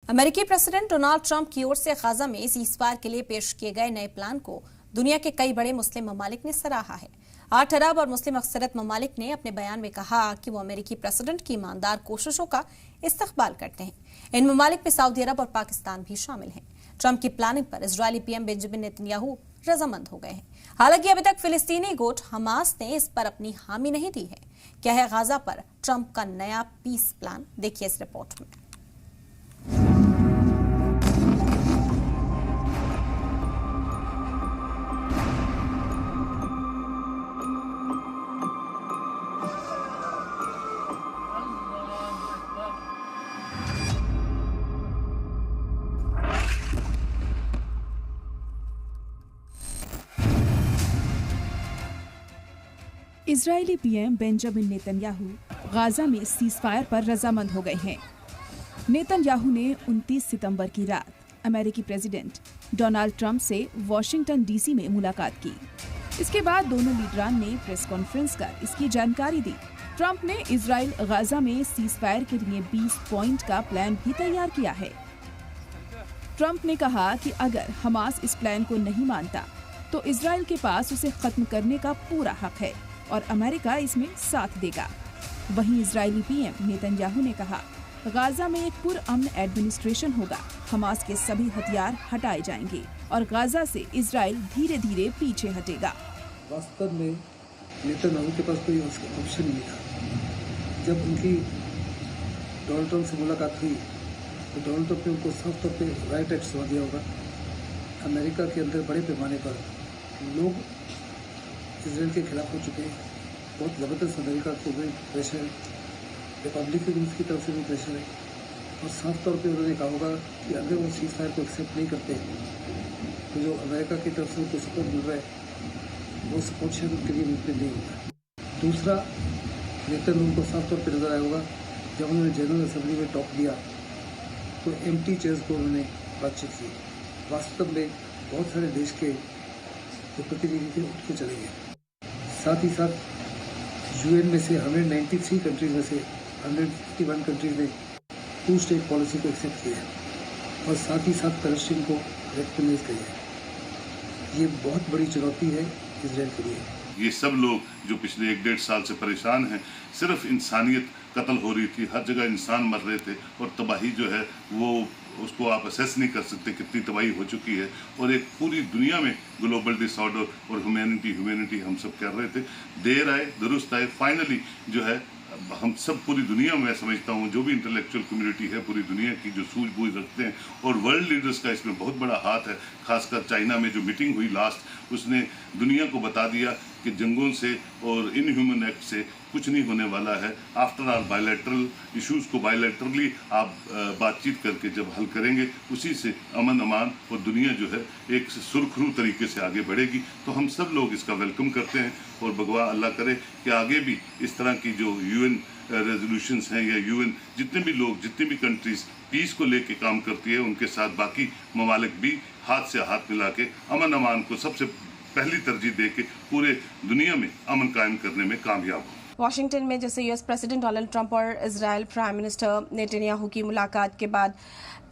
अमेरिकी president Donald Trump की ओर से गाजा में सीज़फायर के लिए पेश किए गए नए प्लान को दुनिया के कई बड़े मुस्लिम ममालिक ने सराहा है। 8 अरब और मुस्लिम अक्सरियत ममालिक ने अपने बयान में कहा कि वो अमेरिकी प्रेसिडेंट की ईमानदार कोशिशों का इस्तकबाल करते हैं। इन ममालिक में सऊदी अरब और पाकिस्तान भी शामिल हैं। ट्रंप की प्लानिंग पर इजरायली पीएम बेंजामिन नेतन्याहू रजामंद हो गए हैं। हालांकि अभी तक फिलिस्तीनी गुट हमास ने इस पर अपनी हामी नहीं दी है। क्या है गाजा पर ट्रंप का नया पीस प्लान, देखिए इस रिपोर्ट में। Israeli PM Benjamin Netanyahu Gaza में सीज़फायर पर रजामंद हो गए हैं। नेतन्याहू ने 29 सितंबर की रात अमेरिकी प्रेसिडेंट डोनाल्ड ट्रंप से वॉशिंगटन डीसी में मुलाकात की। इसके बाद दोनों लीडरान ने प्रेस कॉन्फ्रेंस कर इसकी जानकारी दी। ट्रंप ने इजराइल गाजा में सीज़फायर के लिए 20 पॉइंट का प्लान भी तैयार किया है। ट्रंप ने कहा कि अगर हमास इस प्लान को नहीं मानता तो इजराइल के पास उसे खत्म करने का पूरा हक है और अमेरिका इसमें साथ देगा। वहीं इजरायली पीएम नेतन्याहू ने कहा, गाजा में एक पुरअमन एडमिनिस्ट्रेशन होगा, हमास के सभी हथियार हटाए जाएंगे और गाजा से इजराइल धीरे धीरे पीछे हटेगा। वास्तव में नेतन्याहू के पास कोई ऑप्शन नहीं था। जब उनकी डोनाल्ड ट्रंप से मुलाकात हुई तो डोनाल्ड ट्रंप ने उनको साफ तौर पे राइट एक्ट सुना दिया होगा। अमेरिका के अंदर बड़े पैमाने पर लोग इसराइल के खिलाफ हो चुके हैं। बहुत ज़बरदस्त अमेरिका को भी प्रेशर है, रिपब्लिकन की तरफ से भी प्रेशर है और साफ तौर पे उन्होंने कहा होगा कि अगर वो सीज़फायर को एक्सेप्ट नहीं करते तो जो अमेरिका की तरफ से उनको सपोर्ट मिल रहा है वो सपोर्ट शायद उनके लिए मुमकिन नहीं होगा। दूसरा, नेतन्याहू को साफ तौर पर नजर आया होगा जब उन्होंने जनरल असेंबली में टॉक दिया तो एम्प्टी चेयर्स को उन्होंने बातचीत की। वास्तव में बहुत सारे देश के जो प्रतिनिधि थे उठ के चले गए। साथ ही साथ यूएन में से 193 कंट्रीज में से 151 कंट्रीज ने 2 स्टेट पॉलिसी को एक्सेप्ट किया और साथ ही साथ पैलेस्टीन को रिकॉग्नाइज किया। ये बहुत बड़ी चुनौती है इजराइल के लिए। ये सब लोग जो पिछले 1-1.5 साल से परेशान हैं, सिर्फ इंसानियत कत्ल हो रही थी, हर जगह इंसान मर रहे थे और तबाही जो है वो उसको आप असेस नहीं कर सकते कितनी तबाही हो चुकी है। और एक पूरी दुनिया में ग्लोबल डिसऑर्डर और ह्यूमैनिटी हम सब कर रहे थे। देर आए दुरुस्त आए, फाइनली जो है हम सब पूरी दुनिया में, मैं समझता हूँ जो भी इंटेलेक्चुअल कम्युनिटी है पूरी दुनिया की जो सूझबूझ रखते हैं और वर्ल्ड लीडर्स का इसमें बहुत बड़ा हाथ है। खासकर चाइना में जो मीटिंग हुई लास्ट, उसने दुनिया को बता दिया कि जंगों से और इनह्यूमन एक्ट से कुछ नहीं होने वाला है। आफ्टर ऑल बायलैटरल इश्यूज को बायलैटरली आप बातचीत करके जब हल करेंगे, उसी से अमन अमान और दुनिया जो है एक सुरखरू तरीके से आगे बढ़ेगी। तो हम सब लोग इसका वेलकम करते हैं और भगवान अल्लाह करे कि आगे भी इस तरह की जो यूएन रेजोल्यूशंस हैं या यूएन जितने भी लोग, जितनी भी कंट्रीज पीस को लेके काम करती है, उनके साथ बाकी ममालिक भी हाथ से हाथ मिला के अमन अमान को सबसे पहली तरजीह दे के पूरे दुनिया में अमन कायम करने में कामयाब हो। वॉशिंगटन में जैसे यूएस प्रेसिडेंट डोनाल्ड ट्रंप और इजराइल प्राइम मिनिस्टर नेतन्याहू की मुलाकात के बाद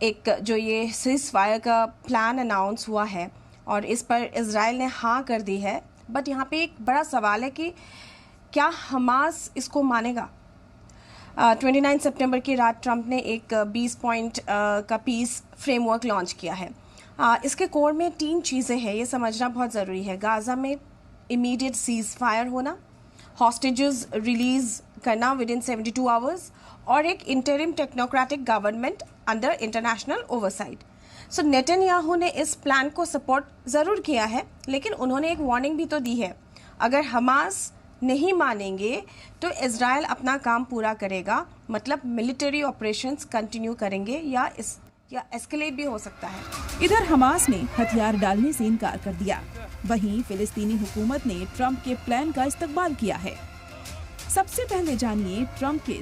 एक जो ये सीज़फायर का प्लान अनाउंस हुआ है और इस पर इजराइल ने हाँ कर दी है, बट यहाँ पे एक बड़ा सवाल है कि क्या हमास इसको मानेगा। 29 सितंबर की रात ट्रंप ने एक 20 पॉइंट का पीस फ्रेमवर्क लॉन्च किया है। इसके कोर में 3 चीज़ें हैं, ये समझना बहुत ज़रूरी है। गाजा में इमीडिएट सीज़फायर होना, हॉस्टेजेस रिलीज करना विद इन 72 आवर्स और एक interim technocratic government under international oversight. So Netanyahu ने इस प्लान को सपोर्ट ज़रूर किया है, लेकिन उन्होंने एक वार्निंग भी तो दी है, अगर हमास नहीं मानेंगे तो इजराइल अपना काम पूरा करेगा, मतलब मिलिट्री ऑपरेशंस कंटिन्यू करेंगे या एस्केलेट भी हो सकता है। इधर हमास ने हथियार डालने से इनकार कर दिया, वहीं फिलिस्तीनी हुकूमत ने ट्रंप के प्लान का इस्तकबाल किया है। सबसे पहले जानिए ट्रंप के